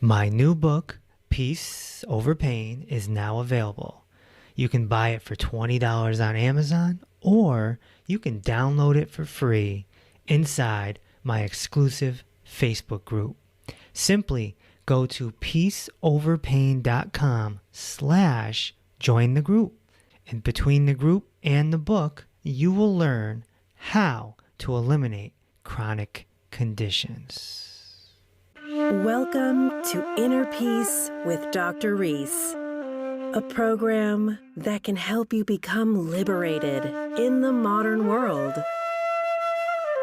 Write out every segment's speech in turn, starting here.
My new book, Peace Over Pain, is now available. You can buy it for $20 on Amazon, or you can download it for free inside my exclusive Facebook group. Simply go to peaceoverpain.com/join the group. And between the group and the book, you will learn how to eliminate chronic conditions. Welcome to Inner Peace with Dr. Reese, a program that can help you become liberated in the modern world.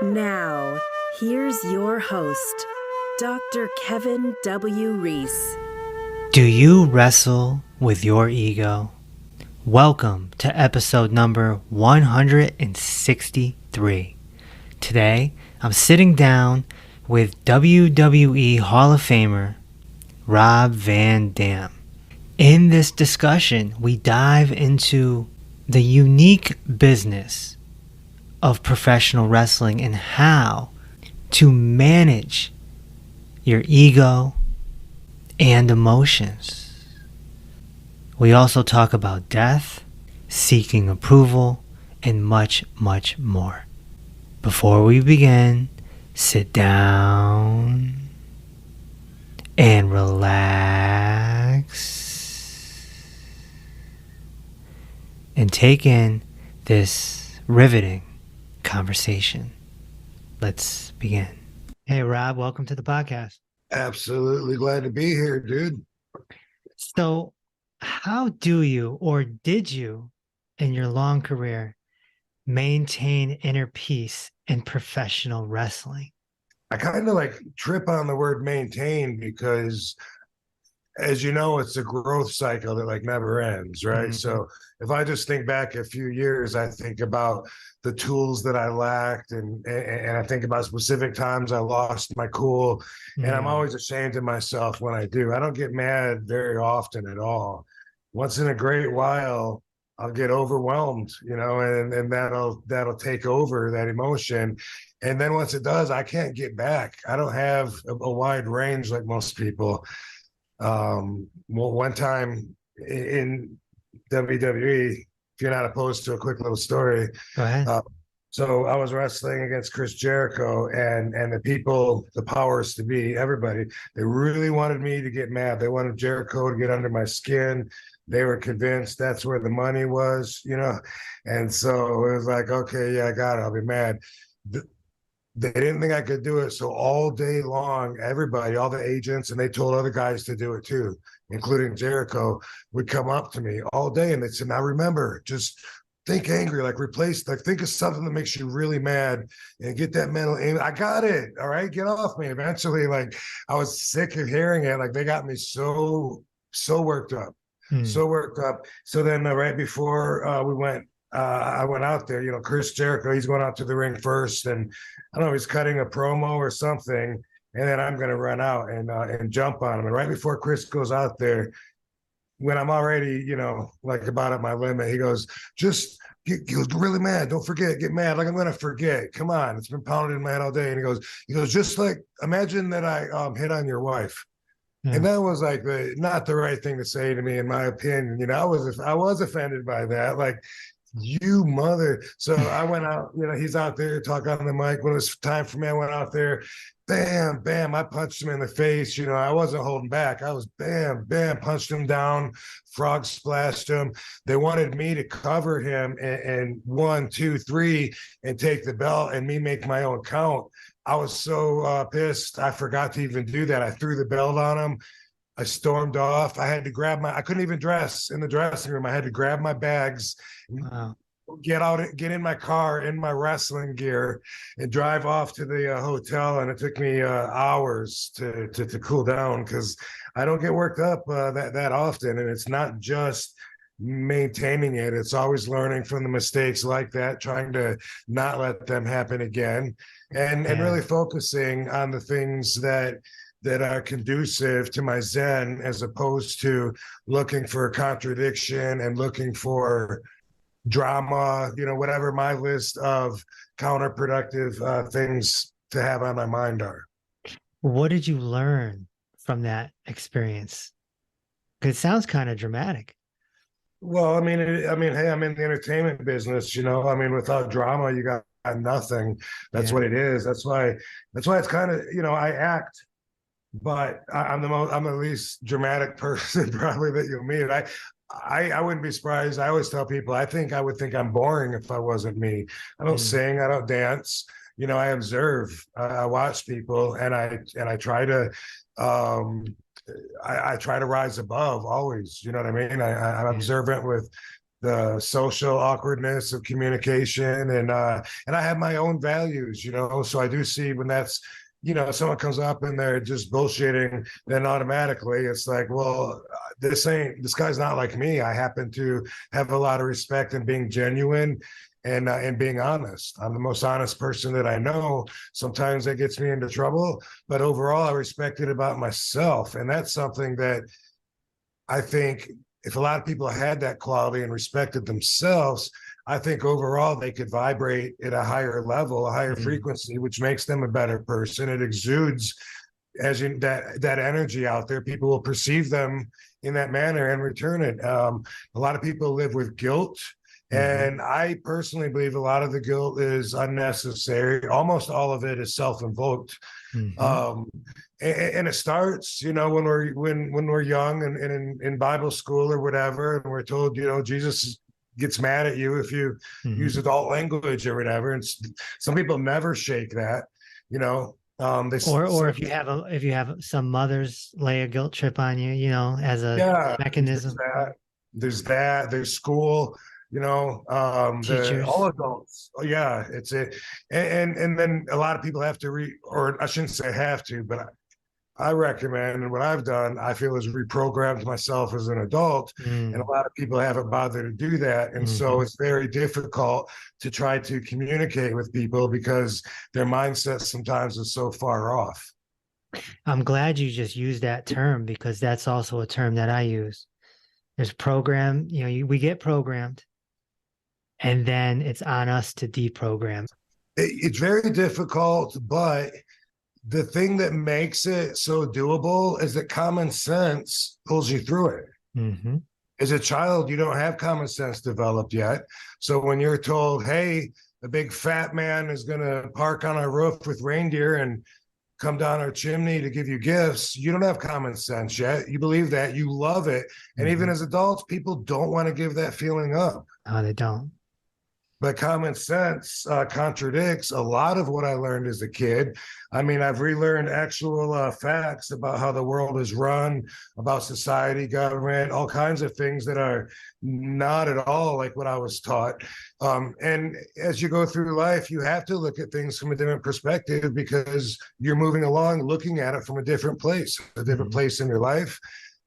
Now, here's your host, Dr. Kevin W. Reese. Do you wrestle with your ego? Welcome to episode number 163. Today, I'm sitting down with WWE Hall of Famer Rob Van Dam. In this discussion, we dive into the unique business of professional wrestling and how to manage your ego and emotions. We also talk about death, seeking approval, and much, much more. Before we begin, sit down and relax and take in this riveting conversation. Let's begin. Hey, Rob, welcome to the podcast. Absolutely glad to be here, dude. So, how do you, or did you, in your long career, maintain inner peace in professional wrestling? I kind of like trip on the word maintain because, as you know, it's a growth cycle that like never ends, right? Mm-hmm. So if I just think back a few years, I think about the tools that I lacked, and I think about specific times I lost my cool, and I'm always ashamed of myself when I do. I don't get mad very often at all. Once in a great while, I'll get overwhelmed, and that'll take over that emotion. And then once it does, I can't get back. I don't have a wide range like most people. One time in WWE, if you're not opposed to a quick little story, Go ahead. So I was wrestling against Chris Jericho, and the people, the powers to be, everybody, they really wanted me to get mad. They wanted Jericho to get under my skin. They were convinced that's where the money was, and so it was like, okay, yeah, I got it. I'll be mad. They didn't think I could do it. So all day long, everybody, all the agents, and they told other guys to do it too, including Jericho, would come up to me all day and they'd say, now remember, just think angry, like think of something that makes you really mad and get that mental aim. I got it. All right, get off me. Eventually, like I was sick of hearing it. Like they got me so worked up, so worked up. So then right before I went out there, Chris Jericho, he's going out to the ring first, and I don't know, he's cutting a promo or something, and then I'm going to run out and jump on him. And right before Chris goes out there, when I'm already, like about at my limit, he goes, just get really mad. Don't forget, get mad. Like I'm going to forget. Come on. It's been pounding in my head all day. And he goes, just like, imagine that I hit on your wife. And that was like not the right thing to say to me, in my opinion. I was offended by that. Like, you mother. So I went out, he's out there talking on the mic. When it was time for me, I went out there, bam, bam, I punched him in the face. I wasn't holding back. I was bam, bam, punched him down, frog splashed him. They wanted me to cover him and 1, 2, 3 and take the belt and me make my own count. I was so pissed. I forgot to even do that. I threw the belt on him. I stormed off. I couldn't even dress in the dressing room. I had to grab my bags, get in my car, in my wrestling gear, and drive off to the hotel. And it took me hours to cool down, because I don't get worked up that often. And it's not just maintaining it. It's always learning from the mistakes like that, trying to not let them happen again, and really focusing on the things that are conducive to my Zen, as opposed to looking for a contradiction and looking for drama, whatever my list of counterproductive things to have on my mind are. What did you learn from that experience? Because it sounds kind of dramatic. Well, hey, I'm in the entertainment business, I mean, without drama, you got nothing. That's Yeah. what it is. That's why it's kind of, I act, but I'm the least dramatic person probably that you'll meet. I wouldn't be surprised. I always tell people I would think I'm boring if I wasn't me. I don't Mm, sing, I don't dance. I observe, I watch people, and I try to um I try to rise above always. You know what I mean? I'm yeah. observant with the social awkwardness of communication, and I have my own values, so I do see when that's someone comes up and they're just bullshitting, then automatically it's like, well, this guy's not like me. I happen to have a lot of respect and being genuine and being honest. I'm the most honest person that I know. Sometimes that gets me into trouble, but overall I respect it about myself, and that's something that I think if a lot of people had that quality and respected themselves, I think overall they could vibrate at a higher level, a higher Mm, frequency, which makes them a better person. It exudes as in that energy out there. People will perceive them in that manner and return it. A lot of people live with guilt. hmm. And I personally believe a lot of the guilt is unnecessary. Almost all of it is self-invoked. Hmm. um and it starts when we're young and in Bible school or whatever, and we're told Jesus gets mad at you if you use Hmm. adult language or whatever, and some people never shake that. They Or some if you have some mothers lay a guilt trip on you, as a Yeah, there's mechanism. there's school, the all Teachers. adults. Oh yeah, it's it. And then a lot of people have to or I shouldn't say have to, but I recommend, and what I've done, I feel, is reprogrammed myself as an adult. And Mm, a lot of people haven't bothered to do that. And so hmm. it's very difficult to try to communicate with people because their mindset sometimes is so far off. I'm glad you just used that term because that's also a term that I use. There's program, we get programmed and then it's on us to deprogram. It's very difficult, but the thing that makes it so doable is that common sense pulls you through it. Hmm. As a child, you don't have common sense developed yet. So when you're told, hey, a big fat man is going to park on our roof with reindeer and come down our chimney to give you gifts, you don't have common sense yet. You believe that, you love it. And even Hmm. as adults, people don't want to give that feeling up. No, they don't. But common sense contradicts a lot of what I learned as a kid. I mean, I've relearned actual facts about how the world is run, about society, government, all kinds of things that are not at all like what I was taught. And as you go through life, you have to look at things from a different perspective because you're moving along, looking at it from a different Hmm. place in your life.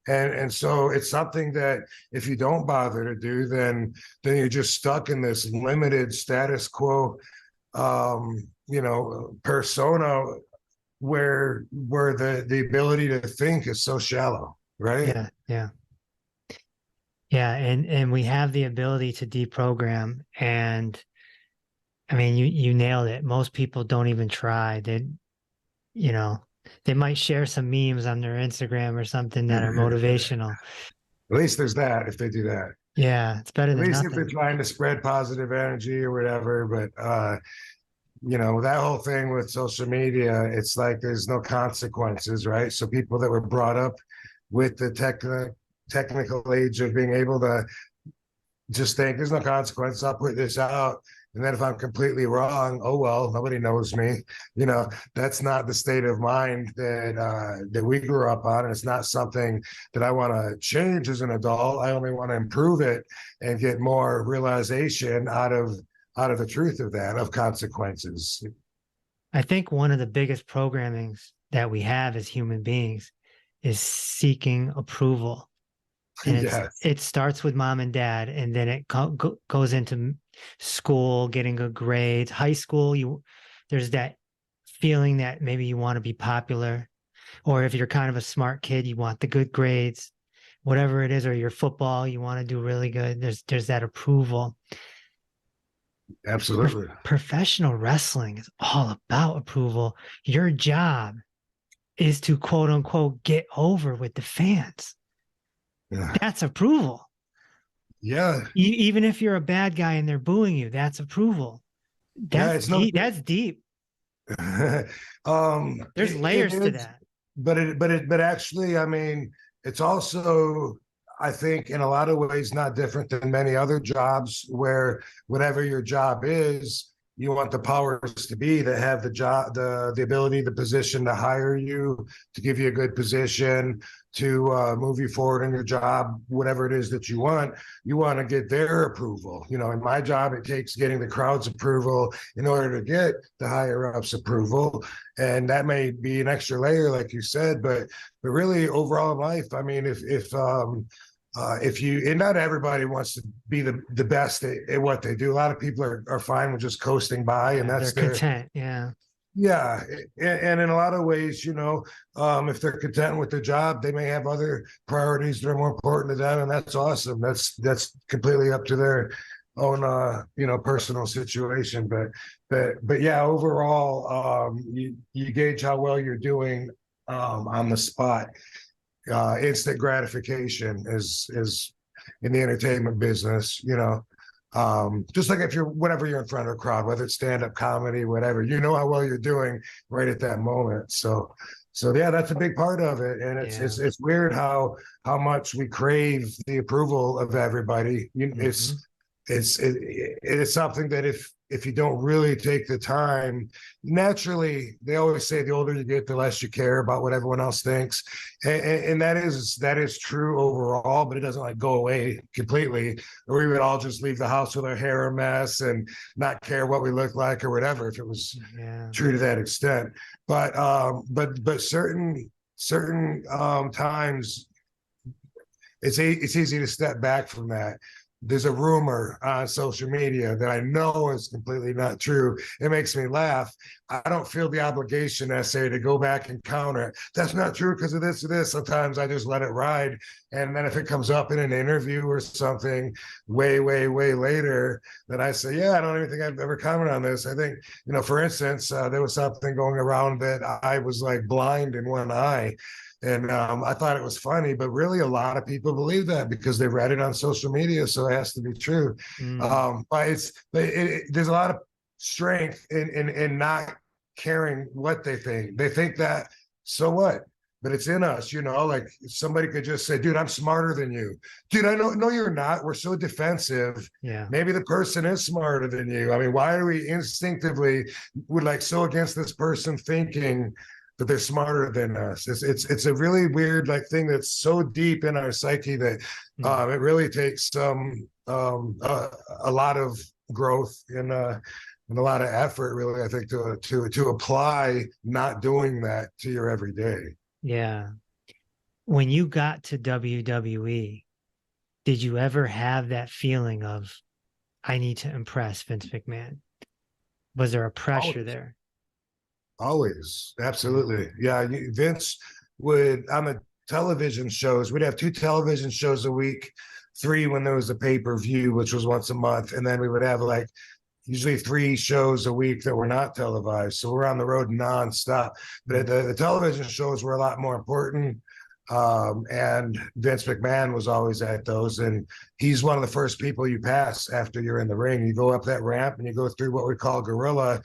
And so it's something that if you don't bother to do, then you're just stuck in this limited status quo persona where the ability to think is so shallow, right? Yeah, yeah. Yeah, and we have the ability to deprogram. And I mean, you nailed it. Most people don't even try. You know, they might share some memes on their Instagram or something that are motivational. At least there's that if they do that. Yeah, it's better At than least if they're nothing. trying to spread positive energy or whatever. But that whole thing with social media, it's like there's no consequences, right? So people that were brought up with the technical age of being able to just think there's no consequence. I'll put this out. And then if I'm completely wrong, oh well, nobody knows me. That's not the state of mind that we grew up on. And it's not something that I want to change as an adult. I only want to improve it and get more realization out of the truth of that, of consequences. I think one of the biggest programmings that we have as human beings is seeking approval. And Yes, it starts with mom and dad, and then it goes into school, getting good grades. High school, there's that feeling that maybe you want to be popular, or if you're kind of a smart kid, you want the good grades, whatever it is, or your football, you want to do really good. There's that approval. absolutely. Professional wrestling is all about approval. Your job is to quote unquote get over with the fans. Yeah. That's approval. Yeah. Even if you're a bad guy and they're booing you, that's approval. Yeah. That's It's no, deep. That's deep. There's it layers to is, that. but actually, I mean, it's also, I think, in a lot of ways, not different than many other jobs where whatever your job is, you want the powers to be that have the job, the ability, the position to hire you, to give you a good position, to move you forward in your job, whatever it is that you want. You want to get their approval. You know, in my job, it takes getting the crowd's approval in order to get the higher ups approval, and that may be an extra layer, like you said, but really overall in life, I mean, if you, and not everybody wants to be the best at what they do. A lot of people are fine with just coasting by, and Yeah, they're that's their, content. Yeah. yeah. And in a lot of ways, you know, if they're content with their job, they may have other priorities that are more important to them, and that's awesome. That's completely up to their own you know, personal situation. But yeah, overall, you gauge how well you're doing on the spot. Instant gratification is in the entertainment business, you know. Just like if you're, whenever you're in front of a crowd, whether it's stand-up comedy, whatever, you know how well you're doing right at that moment. So yeah, that's a big part of it. And it's Yeah. it's weird how much we crave the approval of everybody. Mhm. It's something that if you don't really take the time, naturally, they always say the older you get, the less you care about what everyone else thinks, and that is true overall. But it doesn't like go away completely, or we would all just leave the house with our hair a mess and not care what we look like or whatever if it was Yeah. true to that extent. But certain times it's easy to step back from that. There's a rumor on social media that I know is completely not true. It makes me laugh. I don't feel the obligation necessarily to go back and counter it. That's not true because of this or this. Sometimes I just let it ride. And then if it comes up in an interview or something way later, then I say, yeah, I don't even think I've ever commented on this. I think, you know, for instance, there was something going around that I was like blind in one eye. And I thought it was funny, but really a lot of people believe that because they read it on social media, so it has to be true. Mm. There's a lot of strength in not caring what they think. They think that, so what? But it's in us, you know. Like somebody could just say, "Dude, I'm smarter than you." Dude, I know. No, you're not. We're so defensive. Yeah. Maybe the person is smarter than you. I mean, why are we instinctively would like so against this person thinking that they're smarter than us? It's a really weird like thing that's so deep in our psyche that it really takes a lot of growth and a lot of effort, really, I think, to apply not doing that to your everyday. Yeah. When you got to WWE, did you ever have that feeling of, I need to impress Vince McMahon? Was there a pressure Always, there? always, absolutely, yeah. Vince would on the television shows. We'd have 2 television shows a week, 3 when there was a pay-per-view, which was once a month, and then we would have like usually 3 shows a week that were not televised. So we're on the road nonstop. But the television shows were a lot more important. And Vince McMahon was always at those. And he's one of the first people you pass after you're in the ring. You go up that ramp and you go through what we call gorilla.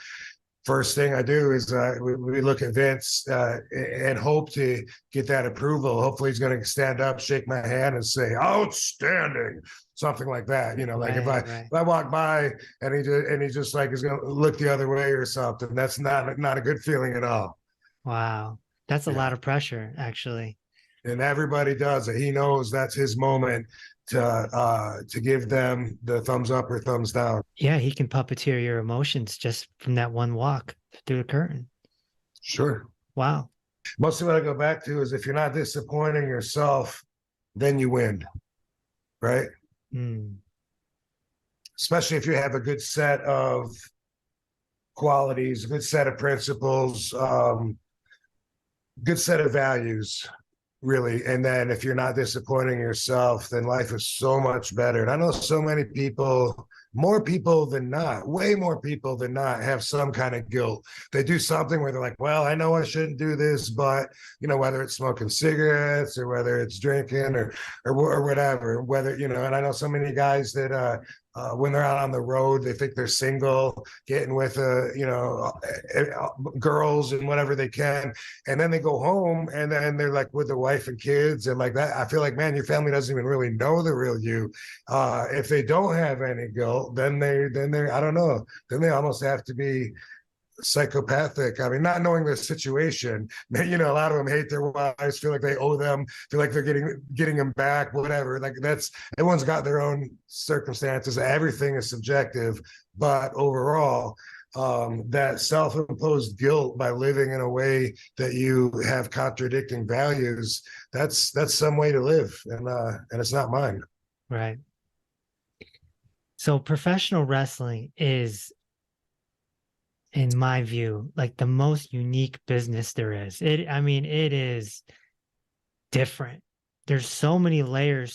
First thing I do is we look at Vince and hope to get that approval. Hopefully he's going to stand up, shake my hand and say, outstanding, something like that. You know, like Right. if I walk by and he just like is going to look the other way or something, that's not a good feeling at all. Wow. That's a lot of pressure, actually. And everybody does it. He knows that's his moment to give them the thumbs up or thumbs down. Yeah, he can puppeteer your emotions just from that one walk through the curtain. Sure. Wow. Mostly what I go back to is if you're not disappointing yourself, then you win, right? Mm. Especially if you have a good set of qualities, a good set of principles, good set of values, really. And then if you're not disappointing yourself, then life is so much better. And I know so many people more people than not, way more people than not, have some kind of guilt. They do something where they're like, well, I know I shouldn't do this, but whether it's smoking cigarettes or whether it's drinking or whatever, whether, and I know so many guys that when they're out on the road, they think they're single, getting with girls and whatever they can, and then they go home and then they're like with their wife and kids and like that. I feel like, man, your family doesn't even really know the real you. If they don't have any guilt, then they're I don't know, then they almost have to be psychopathic. I mean, not knowing the situation, a lot of them hate their wives, feel like they owe them, feel like they're getting them back, whatever. Like, that's, everyone's got their own circumstances. Everything is subjective, but overall, that self-imposed guilt by living in a way that you have contradicting values, that's some way to live, and it's not mine. Right. So professional wrestling is, in my view, like the most unique business there is. It is different. There's so many layers